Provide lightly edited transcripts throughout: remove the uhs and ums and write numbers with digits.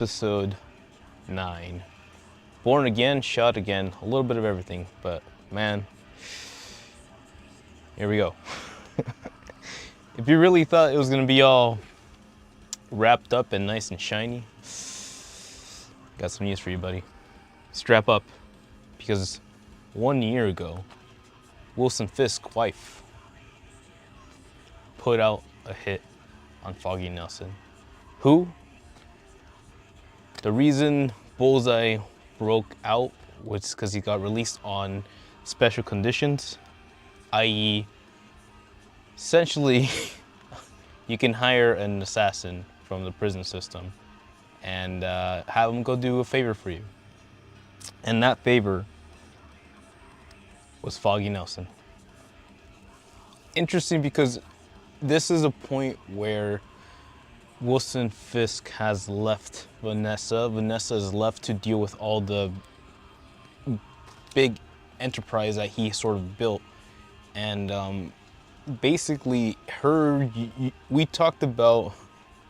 Episode 9. Born again, shot again, a little bit of everything, but man, here we go. If you really thought it was gonna be all wrapped up and nice and shiny, got some news for you, buddy. Strap up, because 1 year ago, Wilson Fisk's wife put out a hit on Foggy Nelson. Who? The reason Bullseye broke out was because he got released on special conditions, i.e., essentially, you can hire an assassin from the prison system and have him go do a favor for you. And that favor was Foggy Nelson. Interesting because this is a point where Wilson Fisk has left Vanessa. Vanessa is left to deal with all the big enterprise that he sort of built. And basically, we talked about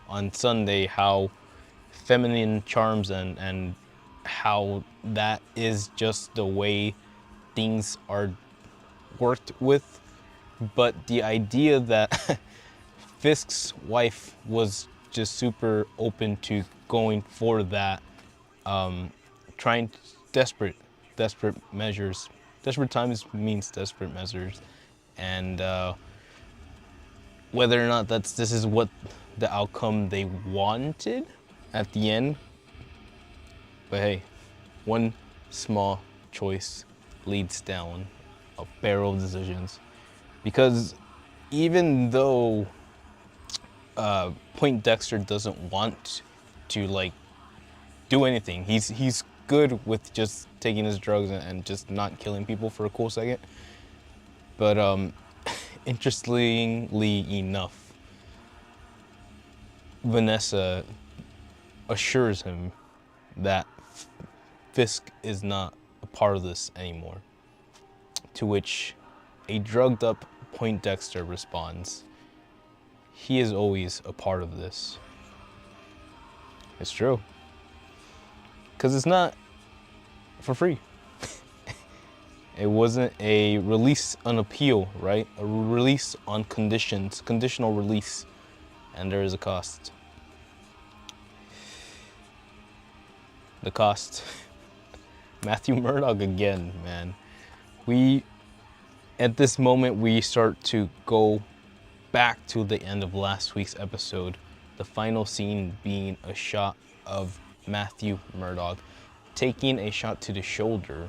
on Sunday how feminine charms and how that is just the way things are worked with. But the idea that Fisk's wife was just super open to going for that, trying desperate measures. Desperate times means desperate measures, and whether or not this is what the outcome they wanted at the end. But hey, one small choice leads down a barrel of decisions, because even though Poindexter doesn't want to do anything. He's good with just taking his drugs and just not killing people for a cool second. But interestingly enough, Vanessa assures him that Fisk is not a part of this anymore. To which a drugged up Poindexter responds, "He is always a part of this." It's true. Because it's not for free. It wasn't a release on appeal, right? A release on conditions, conditional release. And there is a cost. The cost. Matthew Murdock again, man. At this moment, we start to go back to the end of last week's episode, the final scene being a shot of Matthew Murdock taking a shot to the shoulder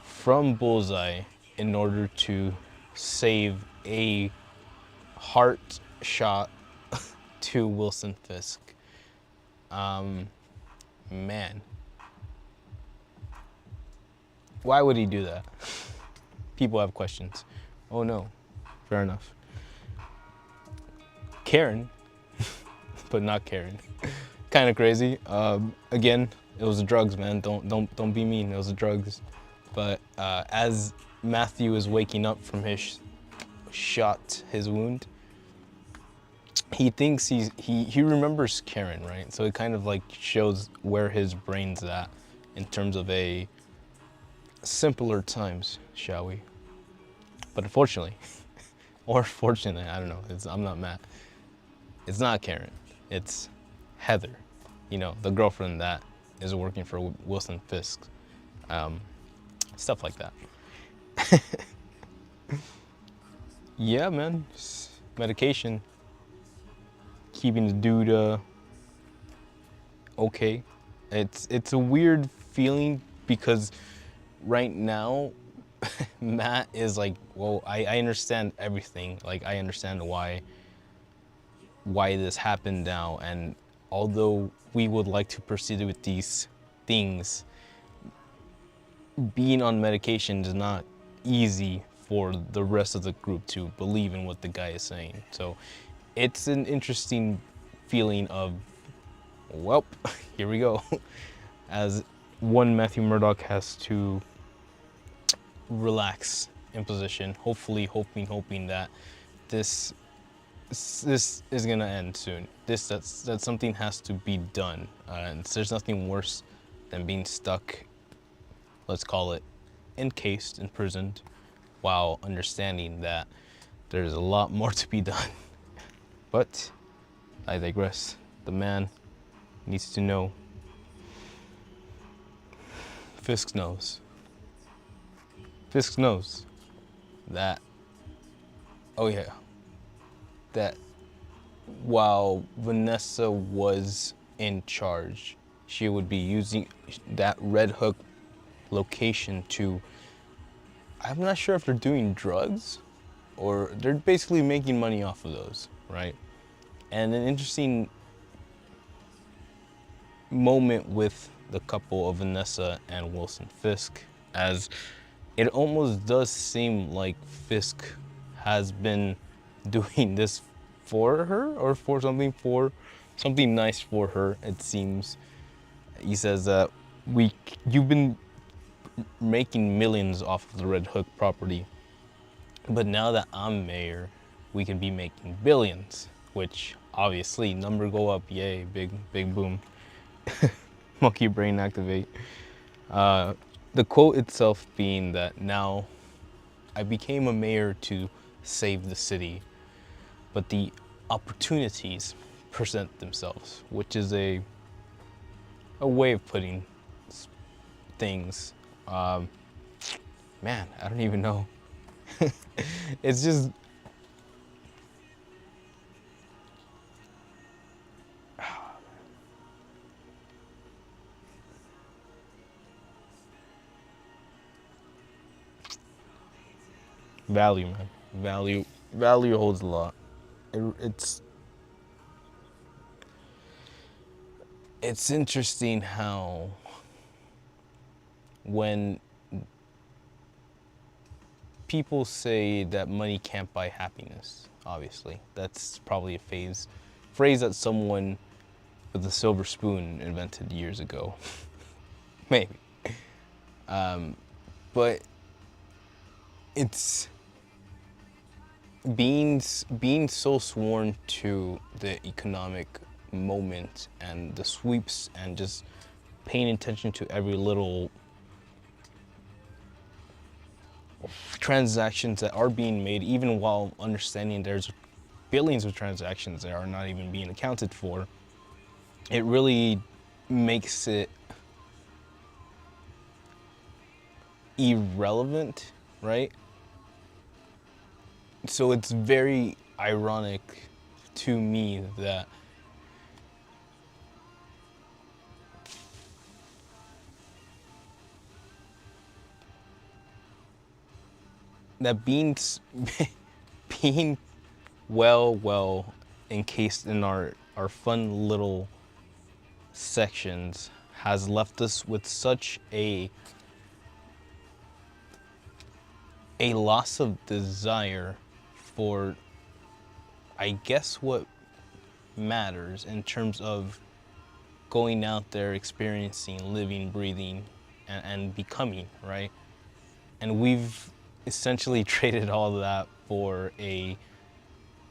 from Bullseye in order to save a heart shot to Wilson Fisk. Man. Why would he do that? People have questions. Oh no, fair enough. Karen, but not Karen. Kind of crazy. Again, it was the drugs, man. Don't be mean. It was the drugs. But as Matthew is waking up from his shot, his wound, he thinks he remembers Karen, right? So it kind of shows where his brain's at in terms of a simpler times, shall we? But unfortunately, or fortunately, I don't know. I'm not mad. It's not Karen. It's Heather. You know, the girlfriend that is working for Wilson Fisk. Stuff like that. Yeah, man. Medication. Keeping the dude okay. It's a weird feeling because right now Matt is well, I understand everything. I understand why this happened now, and although we would like to proceed with these things, being on medication is not easy for the rest of the group to believe in what the guy is saying. So it's an interesting feeling of, well, here we go. As one Matthew Murdock has to relax in position, hopefully hoping that this this is gonna end soon. That something has to be done, and there's nothing worse than being stuck, let's call it, encased, imprisoned, while understanding that there's a lot more to be done. But I digress. The man needs to know. Fisk knows. Fisk knows that, oh yeah, that while Vanessa was in charge, she would be using that Red Hook location to, I'm not sure if they're doing drugs or they're basically making money off of those, right? And an interesting moment with the couple of Vanessa and Wilson Fisk, as it almost does seem like Fisk has been doing this for her, or for something nice for her, it seems. He says that you've been making millions off of the Red Hook property, but now that I'm mayor, we can be making billions, which obviously number go up, yay, big boom. Monkey brain activate. The quote itself being that now I became a mayor to save the city, but the opportunities present themselves, which is a way of putting things. Man, I don't even know. It's just, value, man. Value holds a lot. It's interesting how when people say that money can't buy happiness, obviously, that's probably a phrase that someone with a silver spoon invented years ago. Maybe. But it's being so sworn to the economic moment and the sweeps and just paying attention to every little transactions that are being made, even while understanding there's billions of transactions that are not even being accounted for. It really makes it irrelevant, right? So it's very ironic to me that being being well encased in our fun little sections has left us with such a loss of desire for, I guess, what matters in terms of going out there, experiencing, living, breathing, and becoming, right? And we've essentially traded all of that for a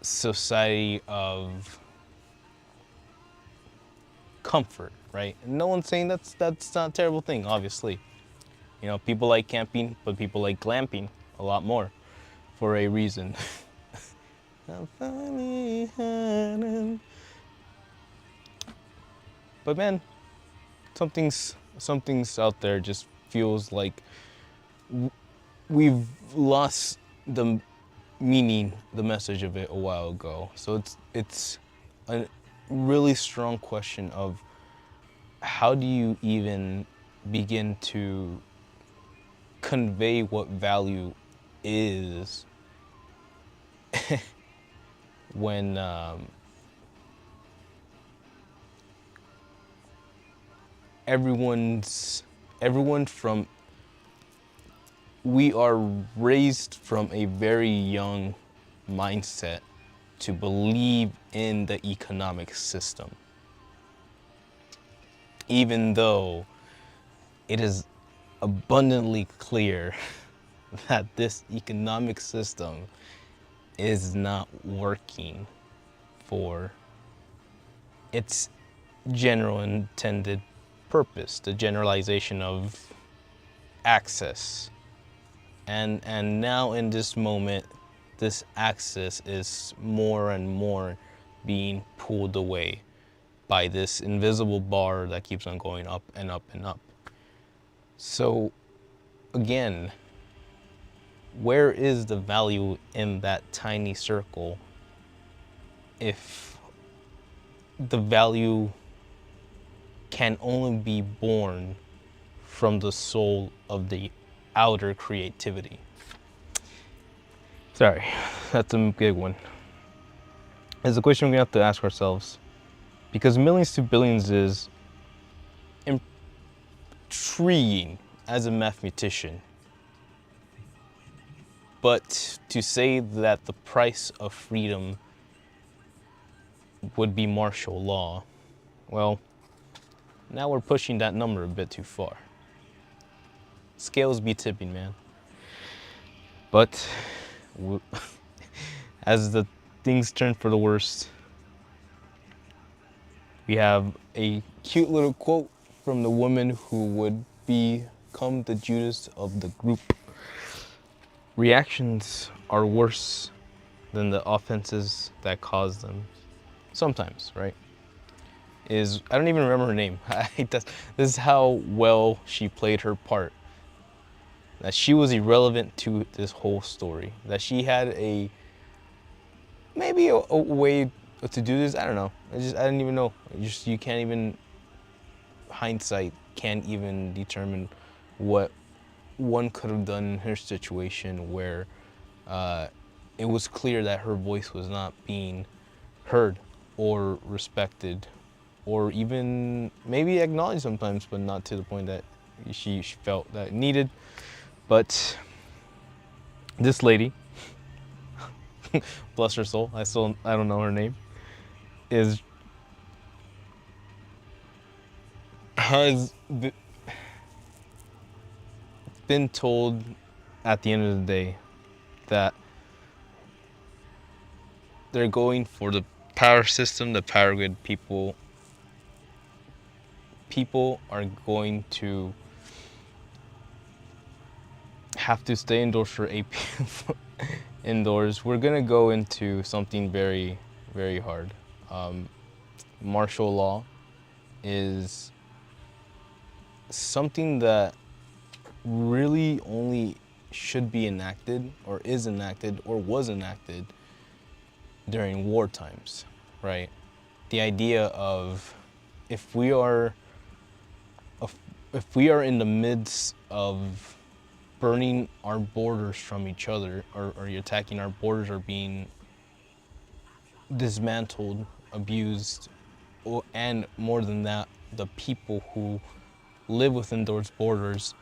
society of comfort, right? And no one's saying that's not a terrible thing, obviously. You know, people like camping, but people like glamping a lot more for a reason. But man, something's out there just feels like we've lost the meaning, the message of it a while ago. So it's a really strong question of how do you even begin to convey what value is when we are raised from a very young mindset to believe in the economic system, even though it is abundantly clear that this economic system is not working. for its general intended purpose, the generalization of access. And now in this moment, this access is more and more being pulled away by this invisible bar that keeps on going up and up and up. So again, where is the value in that tiny circle if the value can only be born from the soul of the outer creativity? Sorry, that's a big one. It's a question we have to ask ourselves, because millions to billions is intriguing as a mathematician. But to say that the price of freedom would be martial law, well, now we're pushing that number a bit too far. Scales be tipping, man. But as the things turn for the worst, we have a cute little quote from the woman who would become the Judas of the group. Reactions are worse than the offenses that cause them. Sometimes, right? I don't even remember her name. This is how well she played her part. That she was irrelevant to this whole story. That she had maybe a way to do this. I don't know. I didn't even know. You can't even, hindsight can't even determine what one could have done in her situation where it was clear that her voice was not being heard or respected or even maybe acknowledged sometimes, but not to the point that she felt that needed. But this lady, bless her soul, I don't know her name, has been told at the end of the day that they're going for the power system, the power grid. People are going to have to stay indoors for 8 p.m. indoors. We're gonna go into something very, very hard. Martial law is something that really only should be enacted or is enacted or was enacted during war times, right? The idea of if we are in the midst of burning our borders from each other, or attacking our borders, or being dismantled, abused, and more than that, the people who live within those borders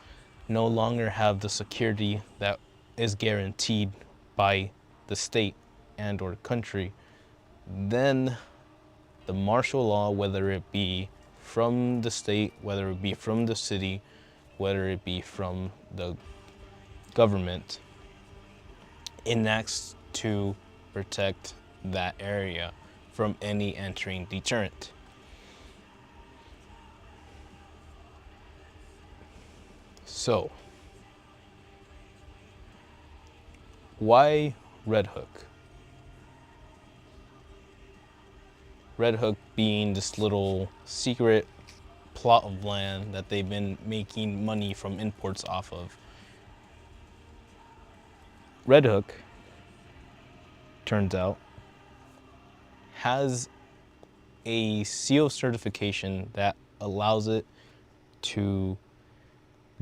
no longer have the security that is guaranteed by the state and or country, then the martial law, whether it be from the state, whether it be from the city, whether it be from the government, enacts to protect that area from any entering deterrent. So, why Red Hook? Red Hook being this little secret plot of land that they've been making money from imports off of. Red Hook, turns out, has a seal certification that allows it to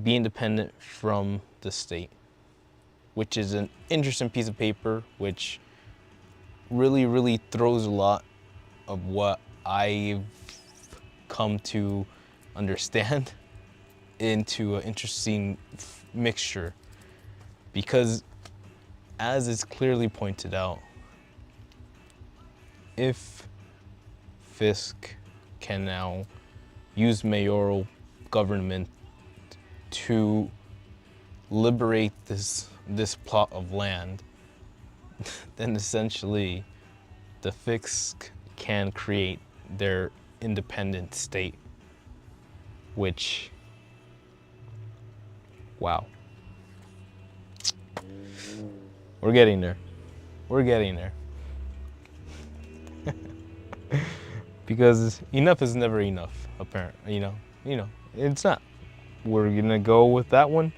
be independent from the state, which is an interesting piece of paper, which really, really throws a lot of what I've come to understand into an interesting mixture. Because as is clearly pointed out, if Fisk can now use mayoral government to liberate this plot of land, then essentially the Fisk can create their independent state, which, wow. We're getting there. We're getting there. Because enough is never enough, apparently, you know, it's not. We're gonna go with that one.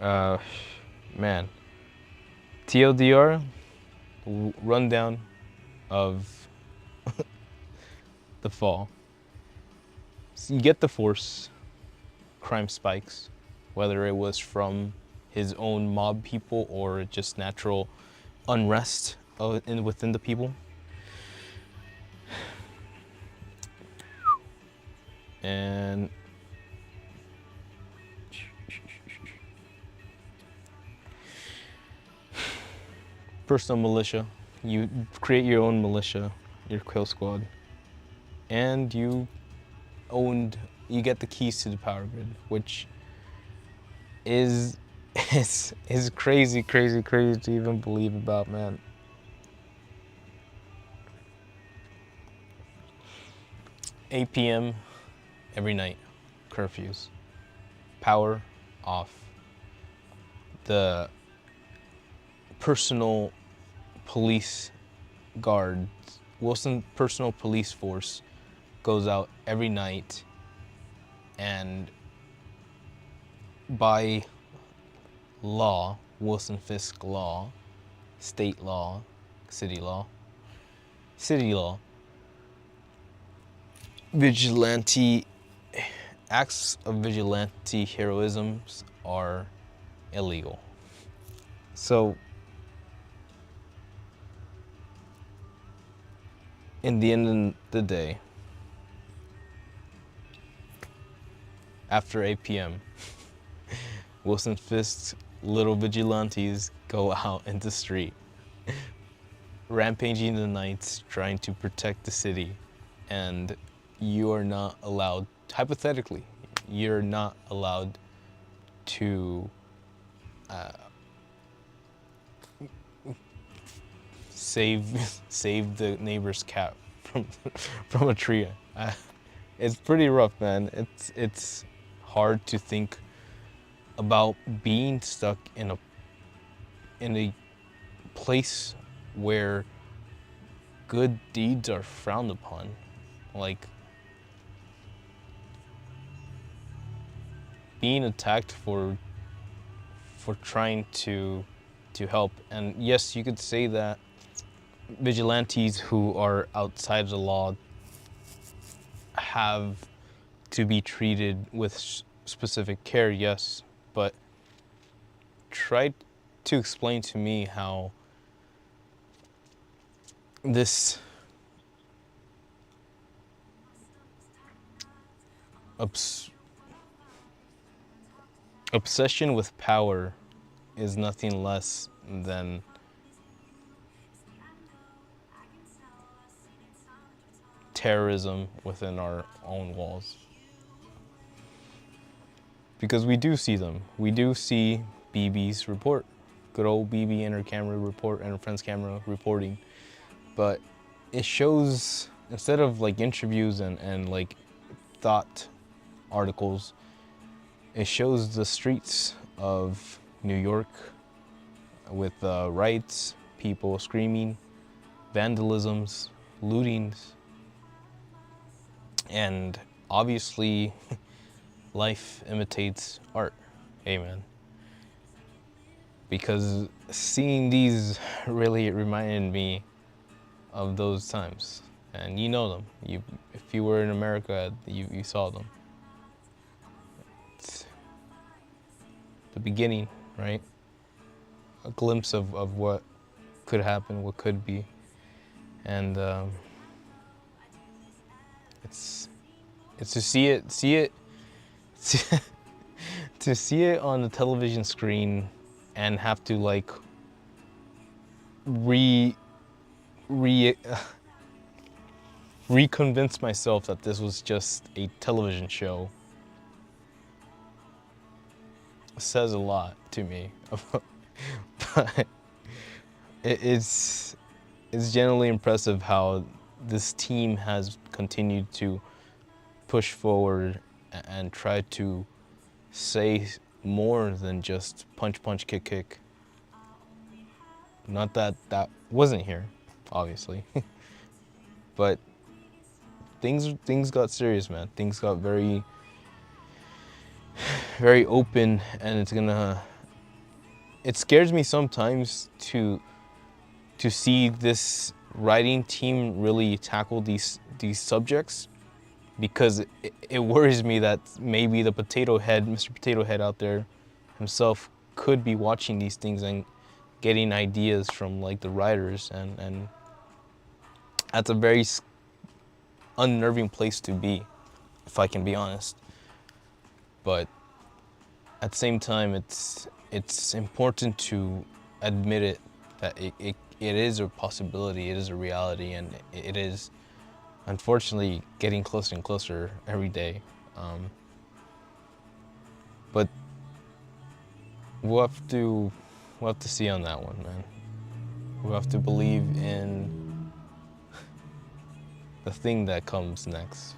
Man, TLDR, rundown of the fall. So you get the Force, crime spikes, whether it was from his own mob people or just natural unrest within the people. And personal militia. You create your own militia, your kill squad, and you get the keys to the power grid, which is crazy to even believe about, man. $8 p.m. every night, curfews, power off. The personal police guards, Wilson personal police force goes out every night, and by law, Wilson Fisk law, state law, city law, acts of vigilante heroisms are illegal. So, in the end of the day, after 8 p.m., Wilson Fisk's little vigilantes go out into the street, rampaging the nights, trying to protect the city, and you are not allowed, hypothetically, you're not allowed to save the neighbor's cat from a tree. It's pretty rough, man. It's hard to think about being stuck in a place where good deeds are frowned upon, like being attacked for trying to help. And yes, you could say that vigilantes who are outside the law have to be treated with specific care, yes, but try to explain to me how this obsession with power is nothing less than terrorism within our own walls. Because we do see them. We do see BB's report. Good old BB and her camera report and her friend's camera reporting. But it shows, instead of like interviews and like thought articles, it shows the streets of New York with riots, people screaming, vandalisms, lootings, and obviously life imitates art. Amen. Because seeing these really reminded me of those times. And you know them. If you were in America, you saw them. It's the beginning, right? A glimpse of what could happen, what could be. And it's to see it to see it on the television screen and have to like reconvince myself that this was just a television show says a lot to me. But it's it's generally impressive how this team has continued to push forward and try to say more than just punch, punch, kick, kick. Not that that wasn't here, obviously, but things got serious, man. Things got very, very open, and it scares me sometimes to see this writing team really tackle these subjects, because it worries me that maybe the potato head, Mr. Potato Head out there himself, could be watching these things and getting ideas from like the writers, and that's a very unnerving place to be, if I can be honest. But at the same time, it's important to admit it, that it is a possibility, it is a reality, and it is unfortunately getting closer and closer every day. But we'll have to see on that one, man. We'll have to believe in the thing that comes next.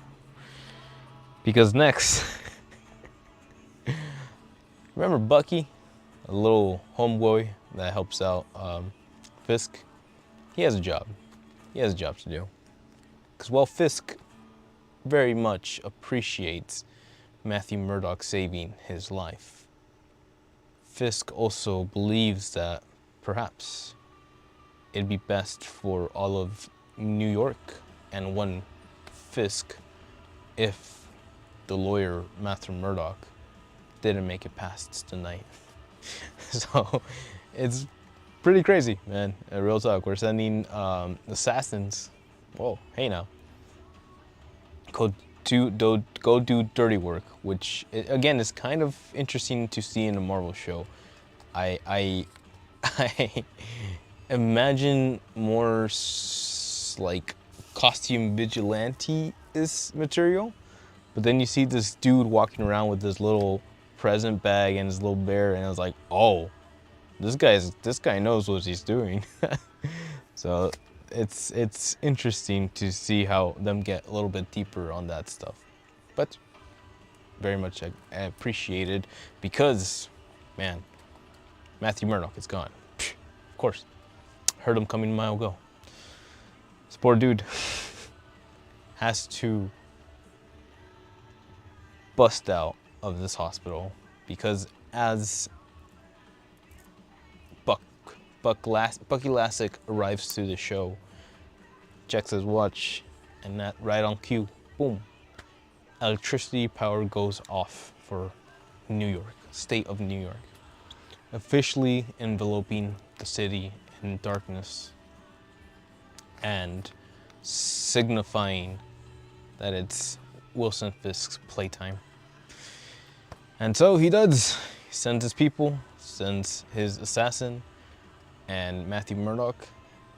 Because next, remember Bucky, a little homeboy that helps out Fisk? He has a job. He has a job to do. Because while Fisk very much appreciates Matthew Murdock saving his life, Fisk also believes that perhaps it'd be best for all of New York and one Fisk if the lawyer Matthew Murdock didn't make it past tonight. So it's pretty crazy, man. Real talk. We're sending assassins. Whoa, hey now. Go do dirty work, which again is kind of interesting to see in a Marvel show. I imagine more like costume vigilante-is material, but then you see this dude walking around with this little present bag and his little bear, and I was like, oh, this guy knows what he's doing. So it's interesting to see how them get a little bit deeper on that stuff, but very much appreciated, because, man, Matthew Murdock is gone. Of course, heard him coming a mile ago. This poor dude has to bust out of this hospital, because as Bucky Lasek arrives to the show, checks his watch, and that right on cue, boom, electricity power goes off for New York, state of New York, officially enveloping the city in darkness and signifying that it's Wilson Fisk's playtime. And so he does. He sends his people, sends his assassin, and Matthew Murdock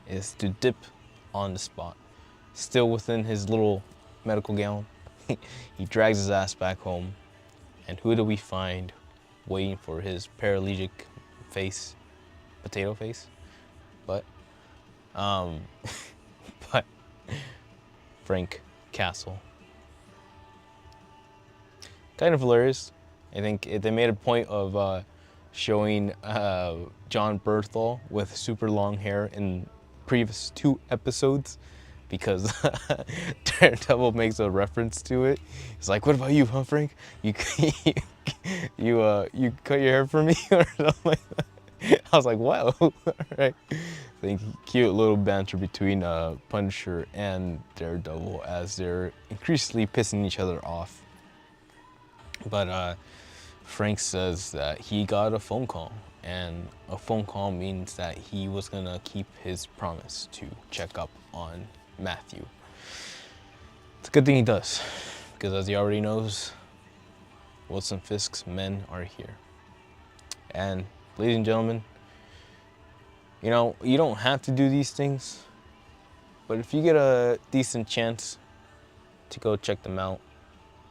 is to dip on the spot. Still within his little medical gown, he drags his ass back home, and who do we find waiting for his paralytic face, potato face? But Frank Castle. Kind of hilarious. I think they made a point of showing John Berthel with super long hair in previous 2 episodes, because Daredevil makes a reference to it. He's like, "What about you, huh, Frank? You you cut your hair for me," or something like that. I was like, "Wow!" All right. I think cute little banter between Punisher and Daredevil as they're increasingly pissing each other off. But Frank says that he got a phone call, and a phone call means that he was gonna keep his promise to check up on Matthew. It's a good thing he does, because as he already knows, Wilson Fisk's men are here. And ladies and gentlemen, you know, you don't have to do these things, but if you get a decent chance to go check them out,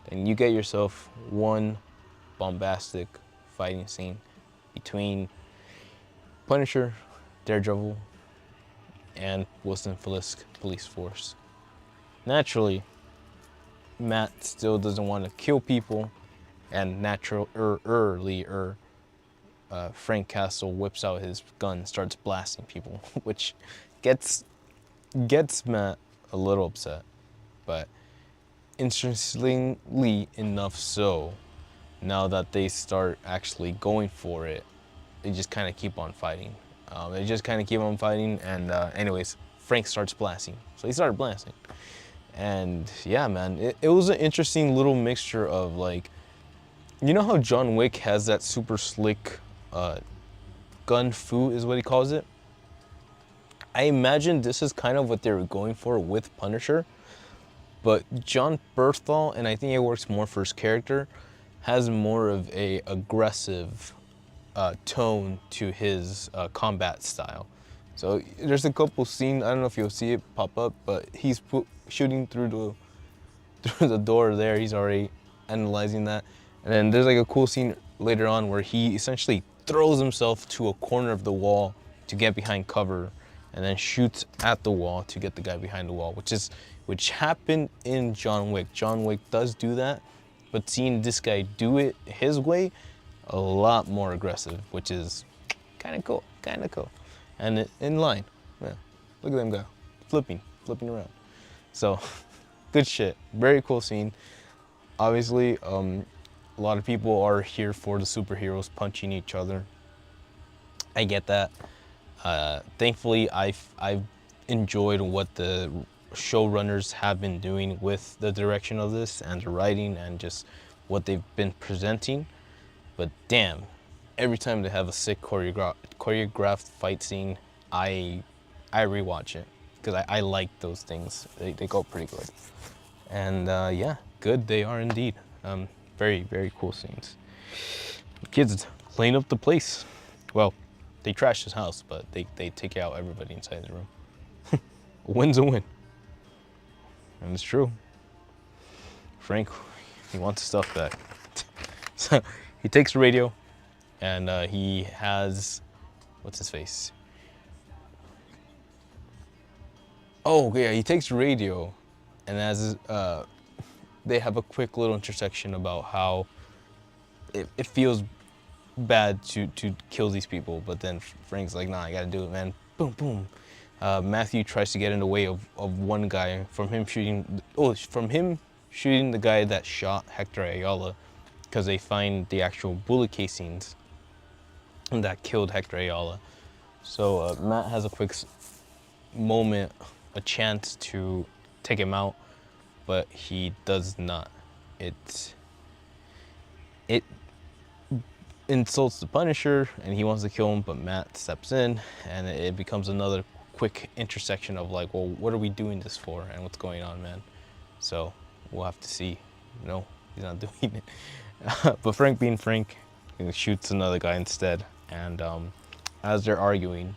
then you get yourself one bombastic fighting scene between Punisher, Daredevil, and Wilson Fisk police force. Naturally, Matt still doesn't want to kill people, and Frank Castle whips out his gun, starts blasting people, which gets Matt a little upset. But interestingly enough, so now that they start actually going for it, they just kind of keep on fighting. And anyways, Frank starts blasting. So he started blasting. And yeah, man, it was an interesting little mixture of like, you know how John Wick has that super slick gun fu is what he calls it? I imagine this is kind of what they were going for with Punisher. But John Berthal, and I think it works more for his character, has more of a aggressive tone to his combat style. So there's a couple scenes, I don't know if you'll see it pop up, but he's shooting through the door there. He's already analyzing that. And then there's like a cool scene later on where he essentially throws himself to a corner of the wall to get behind cover, and then shoots at the wall to get the guy behind the wall, which happened in John Wick. John Wick does do that, but seeing this guy do it his way, a lot more aggressive, which is kind of cool, and in line. Yeah, look at them go, flipping around. So, good shit. Very cool scene. Obviously, a lot of people are here for the superheroes punching each other. I get that. Thankfully, I've enjoyed what the showrunners have been doing with the direction of this and the writing and just what they've been presenting. But damn, every time they have a sick choreographed fight scene, I rewatch it because I like those things. They go pretty good. And yeah, good they are indeed. Very, very cool scenes. The kids clean up the place. Well, they trash his house, but they take out everybody inside the room. A win's a win. And it's true. Frank, he wants his stuff back. So he takes the radio, and he has, what's his face? Oh yeah, he takes the radio, and as they have a quick little intersection about how it feels bad to kill these people, but then Frank's like, nah, I gotta do it, man. Boom, boom. Matthew tries to get in the way of one guy from him shooting the guy that shot Hector Ayala, because they find the actual bullet casings that killed Hector Ayala. So Matt has a quick moment, a chance to take him out, but he does not. It insults the Punisher, and he wants to kill him, but Matt steps in, and it becomes another quick intersection of like, well, what are we doing this for, and what's going on, man? So we'll have to see. No, he's not doing it. But Frank being Frank, he shoots another guy instead, and as they're arguing,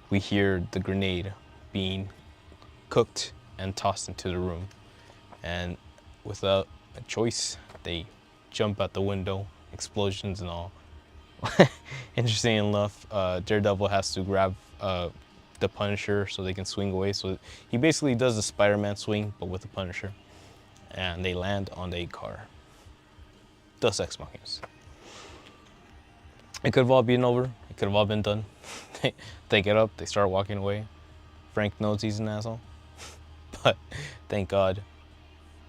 we hear the grenade being cooked and tossed into the room, and without a choice, they jump out the window, explosions and all. Interesting enough, Daredevil has to grab the Punisher so they can swing away. So he basically does the Spider-Man swing, but with the Punisher. And they land on the car. Deus Ex Machinas. It could have all been over. It could have all been done. They get up, they start walking away. Frank knows he's an asshole. But thank God,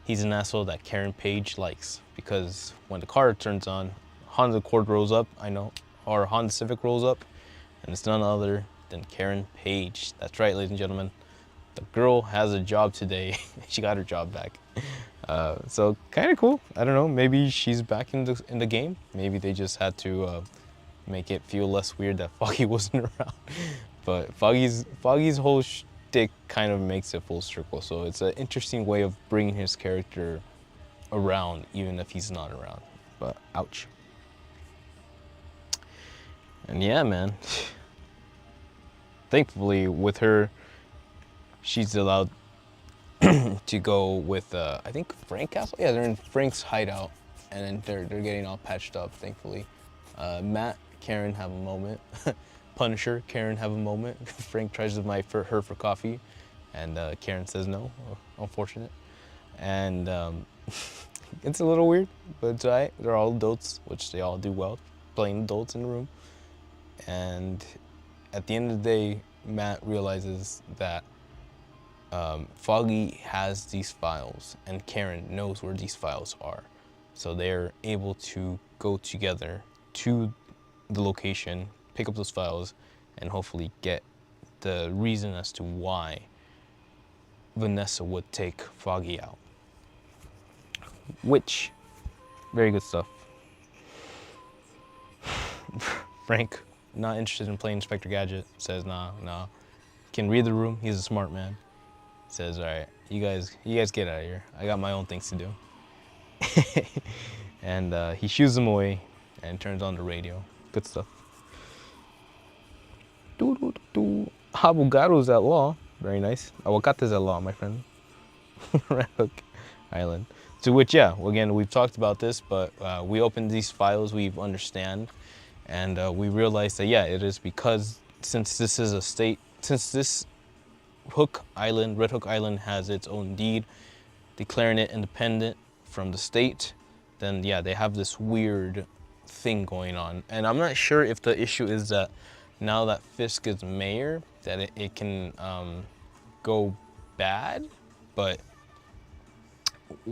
he's an asshole that Karen Page likes, because when the car turns on, Honda Accord rolls up, or Honda Civic rolls up, and it's none other than Karen Page. That's right, ladies and gentlemen. The girl has a job today. She got her job back. So kind of cool. I don't know. Maybe she's back in the game. Maybe they just had to make it feel less weird that Foggy wasn't around. But Foggy's whole shtick kind of makes it full circle. So it's an interesting way of bringing his character around, even if he's not around. But ouch. And yeah, man. Thankfully, with her, she's allowed to go with, I think, Frank Castle? Yeah, they're in Frank's hideout, and then they're getting all patched up, thankfully. Matt, Karen have a moment. Punisher, Karen have a moment. Frank tries to invite her for coffee, and Karen says no. Unfortunate. And it's a little weird, but it's alright. They're all adults, which they all do well, playing adults in the room. And at the end of the day, Matt realizes that Foggy has these files, and Karen knows where these files are. So they're able to go together to the location, pick up those files, and hopefully get the reason as to why Vanessa would take Foggy out. Which, very good stuff. Frank, not interested in playing Inspector Gadget, says nah. Can read the room, he's a smart man. Says, all right, you guys get out of here. I got my own things to do. And he shoos them away and turns on the radio. Good stuff. Abogado's at law. Very nice. Aguacate's at law, my friend. Red Hook Island. To which, yeah, again, we've talked about this, but we opened these files, we understand, and we realized that, yeah, it is because since this is a state, since this Hook Island, Red Hook Island, has its own deed declaring it independent from the state, then yeah, they have this weird thing going on. And I'm not sure if the issue is that now that Fisk is mayor, that it can go bad, but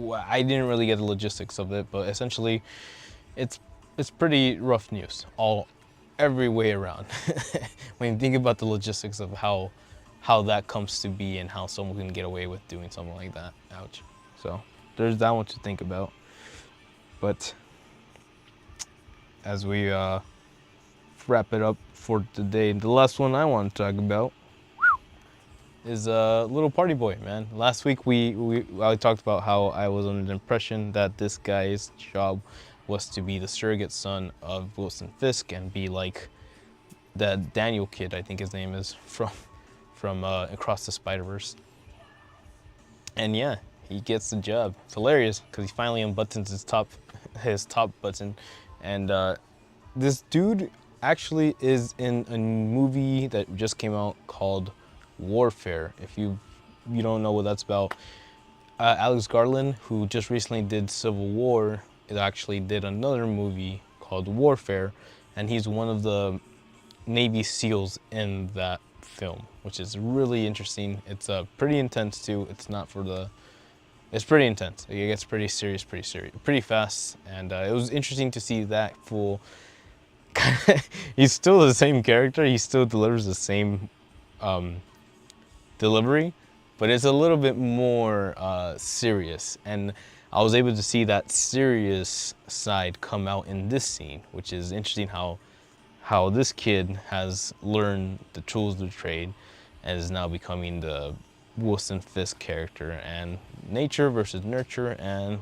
I didn't really get the logistics of it. But essentially, it's pretty rough news every way around. When you think about the logistics of how that comes to be and how someone can get away with doing something like that. Ouch. So there's that one to think about. But as we wrap it up for today, the last one I want to talk about is Little Party Boy, man. Last week I talked about how I was under the impression that this guy's job was to be the surrogate son of Wilson Fisk and be like that Daniel kid, I think his name is, from Across the Spider-Verse. And yeah, he gets the job. It's hilarious because he finally unbuttons his top button, and this dude actually is in a movie that just came out called Warfare. If you don't know what that's about, Alex Garland, who just recently did Civil War, actually did another movie called Warfare, and he's one of the Navy SEALs in that film, which is really interesting. It's pretty intense too. It's pretty intense. It gets pretty serious, pretty fast, and it was interesting to see that fool. He's still the same character. He still delivers the same delivery, but it's a little bit more serious. And I was able to see that serious side come out in this scene, which is interesting how this kid has learned the tools of the trade and is now becoming the Wilson Fisk character, and nature versus nurture, and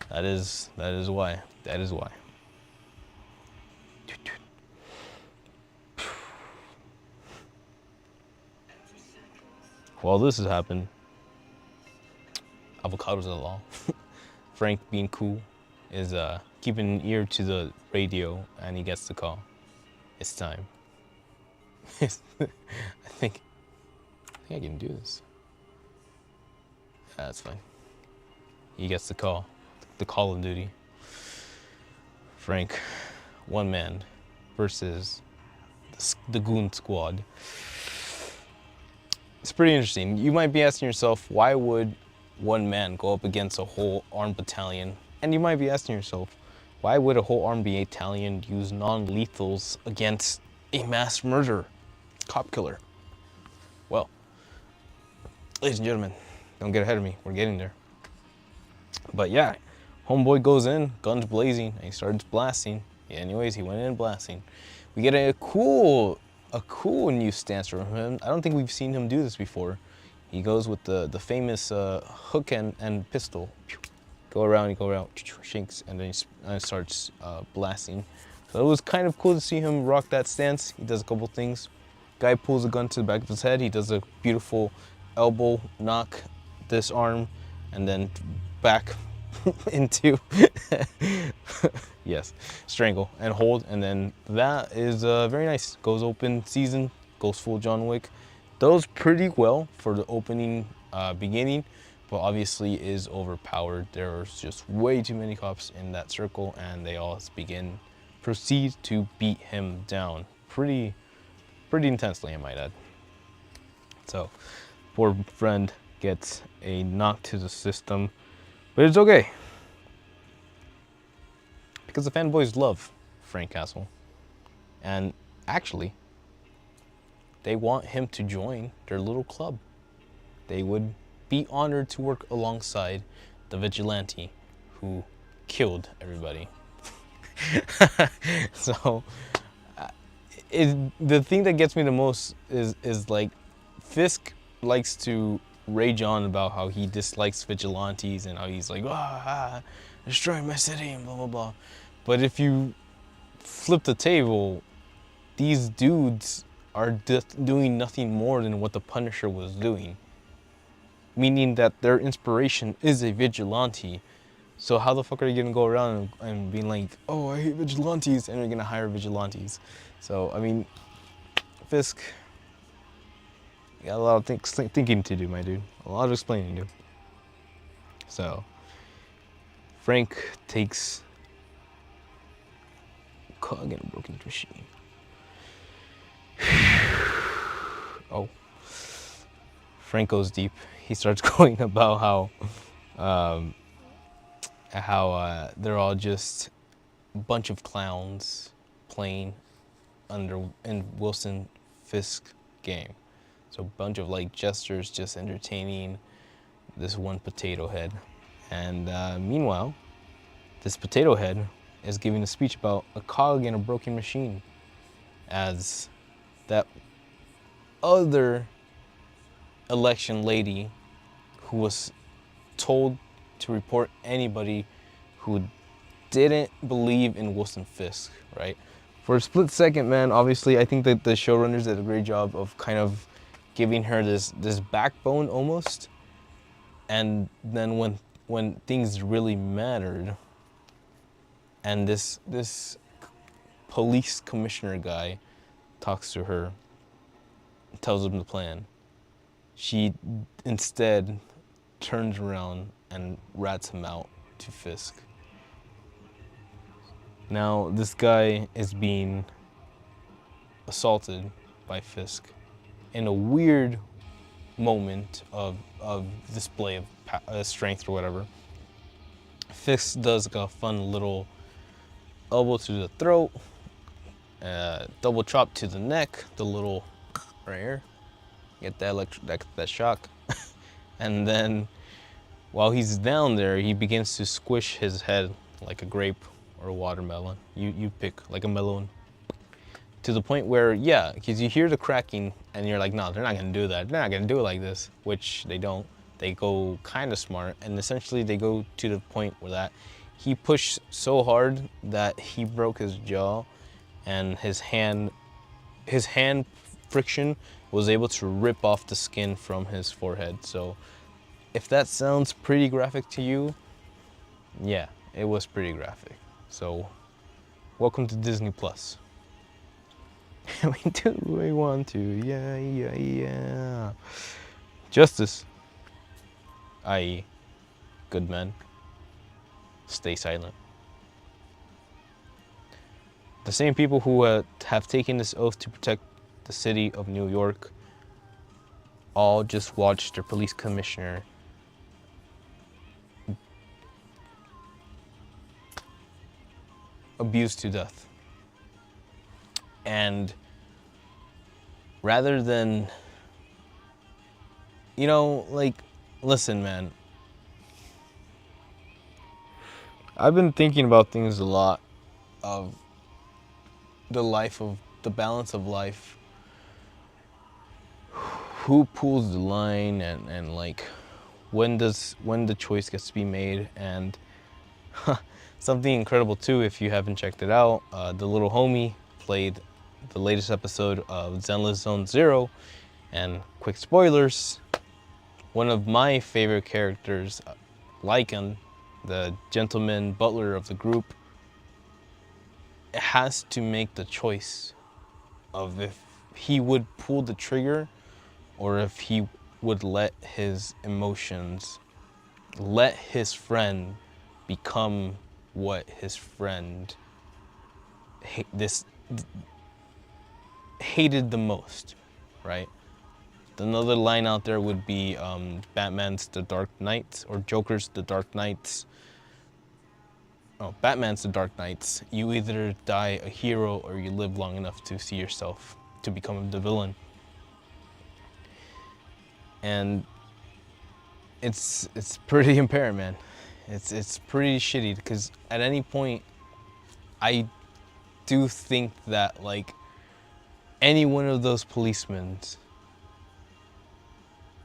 that is why. While this has happened, avocados at law. Frank, being cool, is keeping an ear to the radio, and he gets the call. It's time. I think I can do this. That's fine. He gets the call of duty. Frank, one man versus the goon squad. It's pretty interesting. You might be asking yourself, why would one man go up against a whole armed battalion? And you might be asking yourself, why would a whole armed battalion use non-lethals against a mass murderer, cop killer? Well, ladies and gentlemen, don't get ahead of me. We're getting there. But yeah, homeboy goes in, guns blazing, and he starts blasting. Yeah, anyways, he went in blasting. We get a cool new stance from him. I don't think we've seen him do this before. He goes with the famous hook and pistol. Go around, shinks, and then he starts blasting. So it was kind of cool to see him rock that stance. He does a couple things. Guy pulls a gun to the back of his head. He does a beautiful elbow knock, disarm, and then back into, yes, strangle and hold. And then that is very nice. Goes open season, goes full John Wick. Does pretty well for the opening beginning, but obviously is overpowered. There's just way too many cops in that circle, and they all proceed to beat him down pretty intensely, I might add. So poor friend gets a knock to the system, but it's okay because the fanboys love Frank Castle, and actually they want him to join their little club. They would be honored to work alongside the vigilante who killed everybody. So the thing that gets me the most is like Fisk likes to rage on about how he dislikes vigilantes and how he's like, destroy my city and blah blah blah. But if you flip the table, these dudes are doing nothing more than what the Punisher was doing, meaning that their inspiration is a vigilante. So how the fuck are you gonna go around and being like, oh, I hate vigilantes, and you're gonna hire vigilantes? So I mean, Fisk, you got a lot of thinking to do, my dude. A lot of explaining to do. So Frank takes cog in a broken machine. Oh, Frank goes deep. He starts going about how they're all just a bunch of clowns playing in Wilson Fisk game. So a bunch of like jesters just entertaining this one potato head. And meanwhile, this potato head is giving a speech about a cog in a broken machine, as that other election lady who was told to report anybody who didn't believe in Wilson Fisk, right? For a split second, man, obviously I think that the showrunners did a great job of kind of giving her this backbone almost. And then when things really mattered, and this police commissioner guy talks to her, tells him the plan, she instead turns around and rats him out to Fisk. Now this guy is being assaulted by Fisk in a weird moment of display of strength or whatever. Fisk does like a fun little elbow to the throat, double chop to the neck, the little right here, get that shock, and then while he's down there, he begins to squish his head like a grape or a watermelon. You pick, like a melon. To the point where, yeah, because you hear the cracking and you're like, no, they're not gonna do that. They're not gonna do it like this, which they don't. They go kind of smart, and essentially they go to the point where that he pushed so hard that he broke his jaw, and his hand friction was able to rip off the skin from his forehead. So if that sounds pretty graphic to you, yeah, it was pretty graphic. So welcome to Disney Plus. We do what we want to, yeah. Justice, i.e. good men, stay silent. The same people who have taken this oath to protect the city of New York all just watched their police commissioner abused to death. And rather than, like, listen, man, I've been thinking about things a lot, of the balance of life, who pulls the line, and like, when the choice gets to be made. And something incredible too, if you haven't checked it out, the little homie played the latest episode of Zenless Zone Zero, and quick spoilers, one of my favorite characters, Lycan, the gentleman butler of the group, has to make the choice of if he would pull the trigger or if he would let his emotions, let his friend become what his friend hated the most, right? Another line out there would be Batman's The Dark Knight, or Joker's The Dark Knights. Oh, Batman's The Dark Knights. You either die a hero or you live long enough to see yourself to become the villain. And it's pretty apparent, man. It's pretty shitty, because at any point, I do think that like any one of those policemen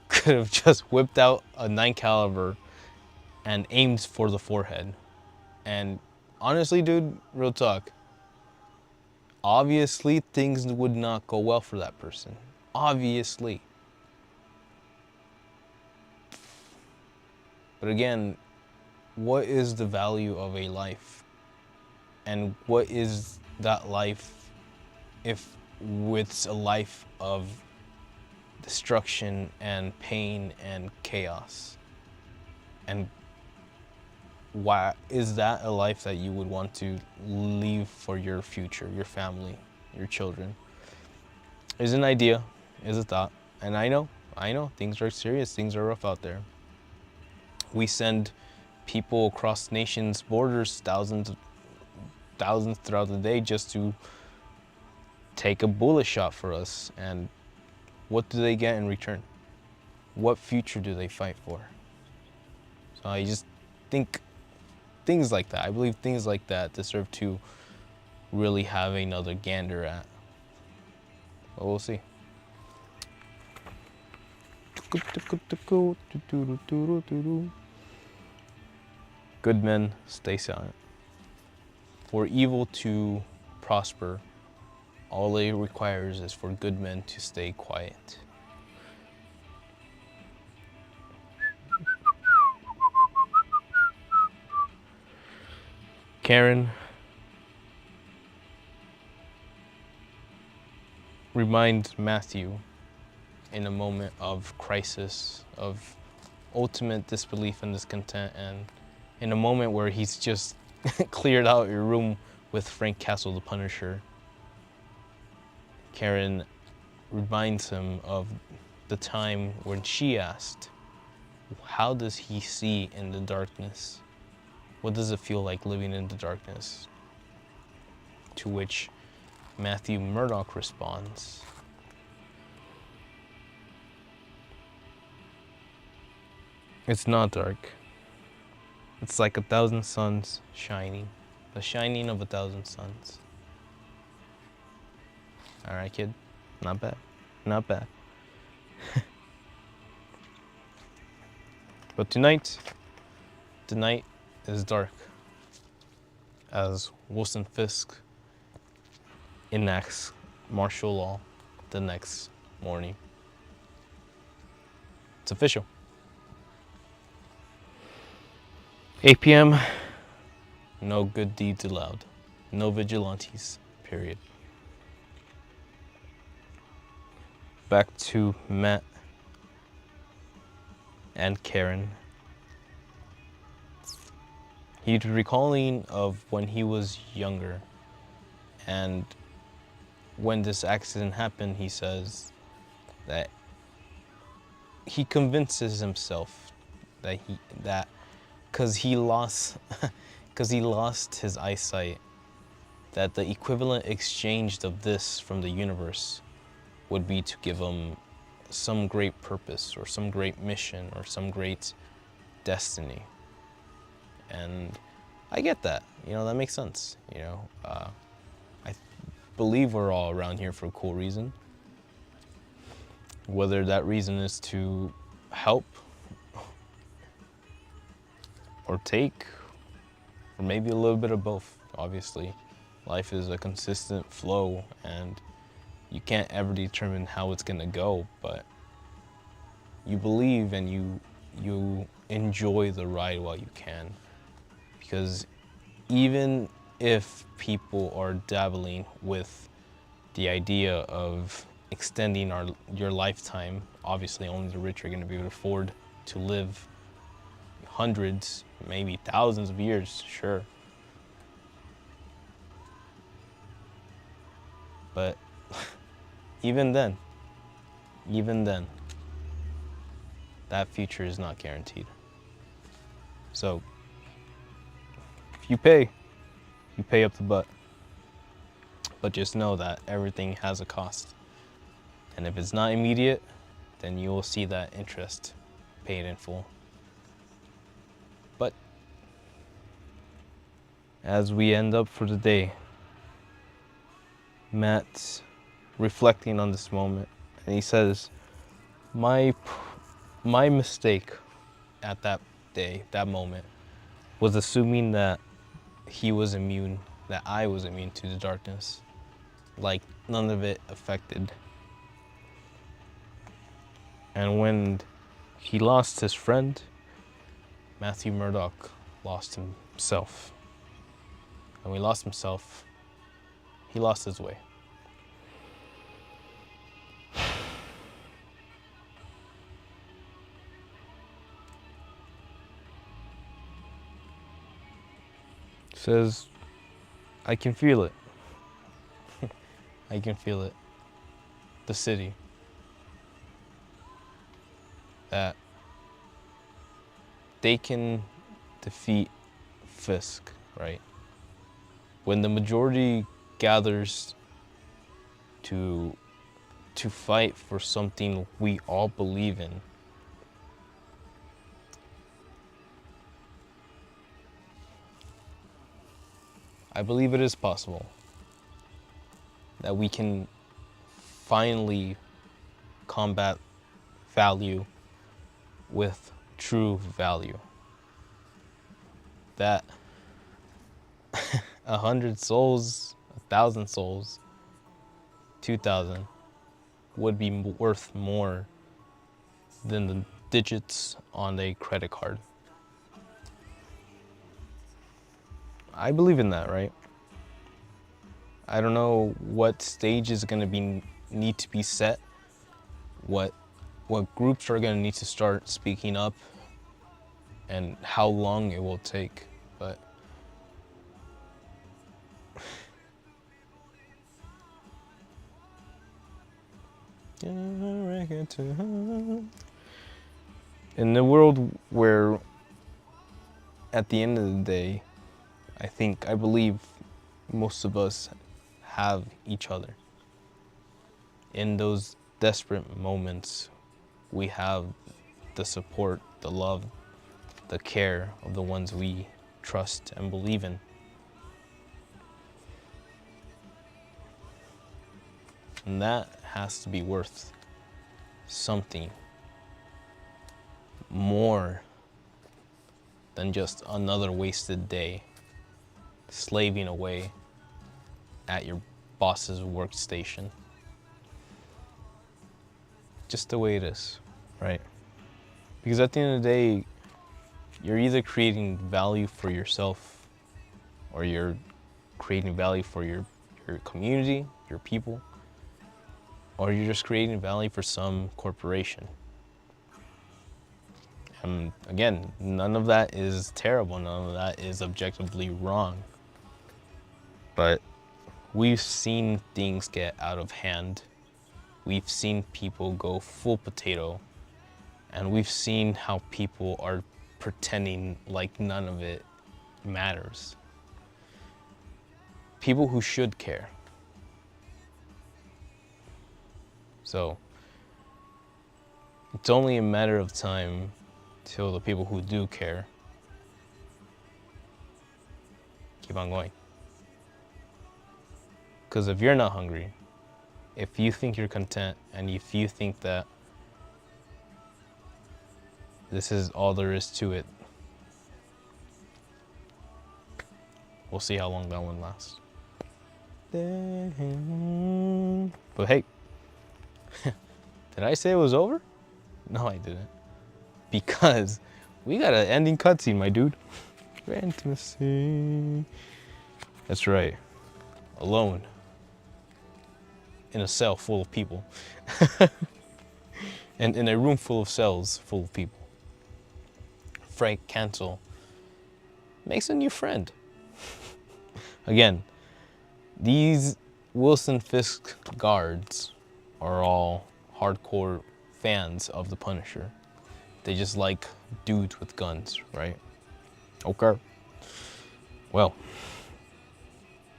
could have just whipped out a 9 caliber and aimed for the forehead. And honestly, dude, real talk, obviously things would not go well for that person. Obviously. But again, what is the value of a life? And what is that life if it's a life of destruction and pain and chaos? And why is that a life that you would want to leave for your future, your family, your children? Is an idea, is a thought. And I know, things are serious, things are rough out there. We send people across nations' borders, thousands throughout the day, just to take a bullet shot for us. And what do they get in return? What future do they fight for? So I just think things like that, I believe things like that deserve to really have another gander at. But we'll see. Good men stay silent. For evil to prosper, all it requires is for good men to stay quiet. Karen reminds Matthew in a moment of crisis, of ultimate disbelief and discontent, and in a moment where he's just cleared out your room with Frank Castle the Punisher. Karen reminds him of the time when she asked, how does he see in the darkness? What does it feel like living in the darkness? To which Matthew Murdoch responds, it's not dark. It's like 1,000 suns shining. The shining of 1,000 suns. All right, kid. Not bad. Not bad. But tonight, the night is dark as Wilson Fisk enacts martial law the next morning. It's official. 8 p.m., no good deeds allowed. No vigilantes, period. Back to Matt and Karen. He's recalling of when he was younger, and when this accident happened, he says that he convinces himself that because he lost his eyesight, that the equivalent exchange of this from the universe would be to give him some great purpose or some great mission or some great destiny. And I get that, that makes sense. I believe we're all around here for a cool reason. Whether that reason is to help or take, or maybe a little bit of both. Obviously, life is a consistent flow and you can't ever determine how it's gonna go, but you believe and you enjoy the ride while you can. because even if people are dabbling with the idea of extending your lifetime, obviously only the rich are going to be able to afford to live hundreds, maybe thousands of years, sure. But even then, that future is not guaranteed. So if you pay up the butt. But just know that everything has a cost. And if it's not immediate, then you will see that interest paid in full. But as we end up for the day, Matt's reflecting on this moment, and he says, my mistake at that day, that moment, was assuming that he was immune, that I was immune to the darkness. Like none of it affected. And when he lost his friend, Matthew Murdoch lost himself. And when he lost himself, he lost his way. Says, I can feel it. I can feel it. The city. That they can defeat Fisk, right? When the majority gathers to fight for something we all believe in, I believe it is possible that we can finally combat value with true value. That 100 souls, 1,000 souls, 2,000 would be worth more than the digits on a credit card. I believe in that, right? I don't know what stage is going to need to be set, what groups are going to need to start speaking up, and how long it will take, but in the world where at the end of the day, I believe most of us have each other. In those desperate moments, we have the support, the love, the care of the ones we trust and believe in. And that has to be worth something more than just another wasted day slaving away at your boss's workstation. Just the way it is, right? Because at the end of the day, you're either creating value for yourself or you're creating value for your community, your people, or you're just creating value for some corporation. And again, none of that is terrible, none of that is objectively wrong. But we've seen things get out of hand. We've seen people go full potato, and we've seen how people are pretending like none of it matters. People who should care. So it's only a matter of time till the people who do care keep on going. Because if you're not hungry, if you think you're content, and if you think that this is all there is to it, we'll see how long that one lasts. But hey, did I say it was over? No, I didn't. Because we got an ending cutscene, my dude. Intimacy. That's right. Alone. In a cell full of people. And in a room full of cells full of people. Frank Cancel makes a new friend. Again, these Wilson Fisk guards are all hardcore fans of the Punisher. They just like dudes with guns, right? Okay. Well,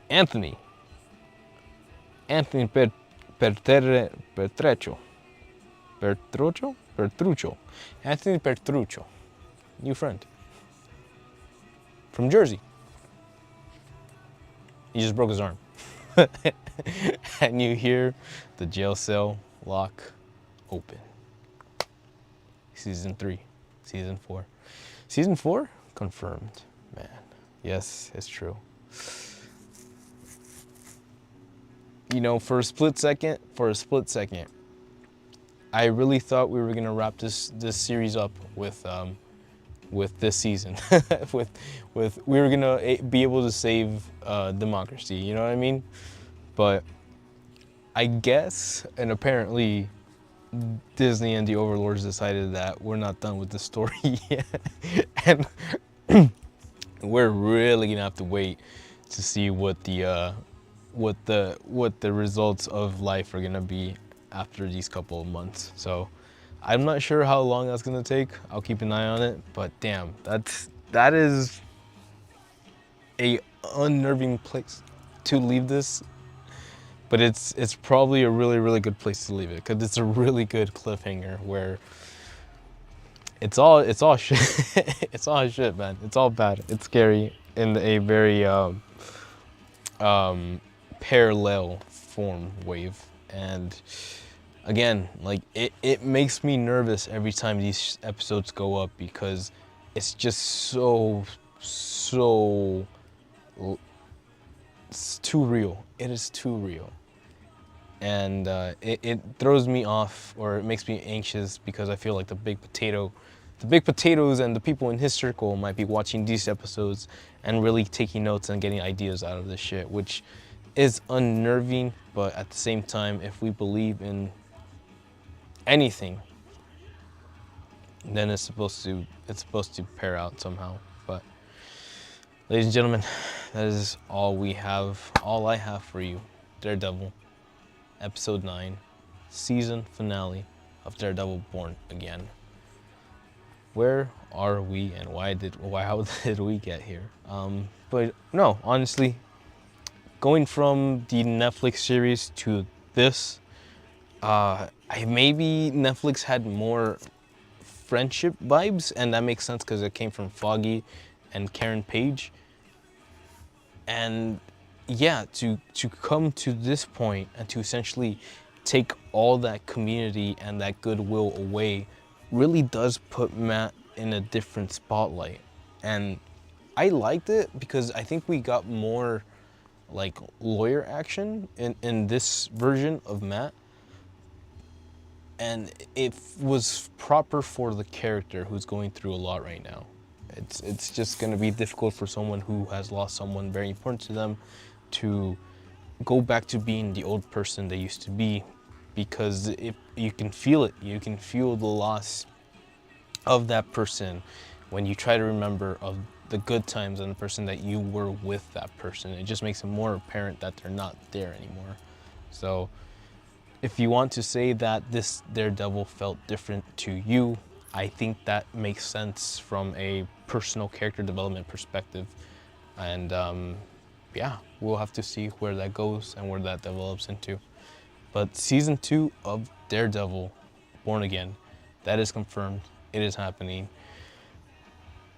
Anthony Petruccio. Anthony Petruccio, new friend. From Jersey. He just broke his arm. And you hear the jail cell lock open. Season 3, Season 4. Season 4? Confirmed, man. Yes, it's true. You know, for a split second, I really thought we were gonna wrap this series up with this season. with we were gonna be able to save democracy. You know what I mean? But I guess, and apparently, Disney and the overlords decided that we're not done with the story yet, and we're really gonna have to wait to see what the results of life are gonna be after these couple of months. So I'm not sure how long that's gonna take. I'll keep an eye on it, but damn, that is a unnerving place to leave this. But it's probably a really good place to leave it, because it's a really good cliffhanger where it's all shit. It's all shit, man. It's all bad. It's scary in a very parallel form wave. And again, like it makes me nervous every time these episodes go up, because it's just it's too real. It is too real. And it throws me off, or it makes me anxious, because I feel like the big potatoes and the people in his circle might be watching these episodes and really taking notes and getting ideas out of this shit, which is unnerving. But at the same time, if we believe in anything, then it's supposed to pair out somehow. But ladies and gentlemen, that is all I have for you. Daredevil, episode 9, season finale of Daredevil Born Again. Where are we, and how did we get here? But no, honestly, going from the Netflix series to this, maybe Netflix had more friendship vibes, and that makes sense because it came from Foggy and Karen Page. And yeah, to come to this point and to essentially take all that community and that goodwill away really does put Matt in a different spotlight. And I liked it because I think we got more like lawyer action in this version of Matt. And it was proper for the character who's going through a lot right now. It's just gonna be difficult for someone who has lost someone very important to them to go back to being the old person they used to be, because if you can feel it, you can feel the loss of that person when you try to remember of the good times and the person that you were with that person. It just makes it more apparent that they're not there anymore. So if you want to say that this Daredevil felt different to you, I think that makes sense from a personal character development perspective. And yeah, we'll have to see where that goes and where that develops into. But season 2 of Daredevil Born Again, that is confirmed. It is happening.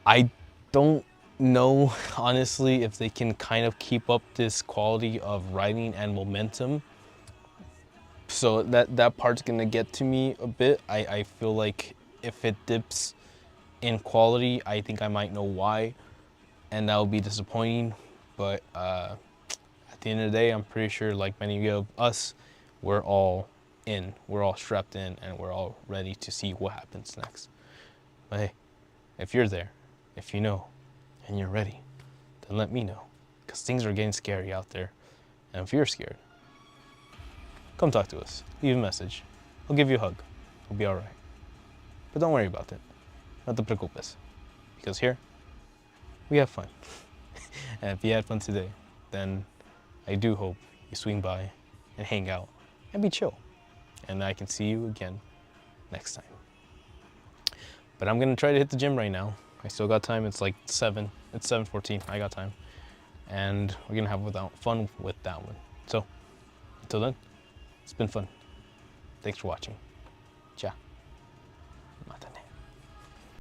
I don't know, honestly, if they can kind of keep up this quality of writing and momentum. So that part's gonna get to me a bit. I feel like if it dips in quality, I think I might know why, and that will be disappointing. But at the end of the day, I'm pretty sure, like many of us, we're all in. We're all strapped in, and we're all ready to see what happens next. But hey, if you're there, if you know, and you're ready, then let me know, because things are getting scary out there. And if you're scared, come talk to us. Leave a message. I'll give you a hug. We'll be all right. But don't worry about it. No te preocupes. Because here, we have fun. And if you had fun today, then I do hope you swing by and hang out and be chill. And I can see you again next time. But I'm gonna try to hit the gym right now. I still got time. It's like 7. It's 7:14. I got time. And we're gonna have fun with that one. So, until then, it's been fun. Thanks for watching. Ciao.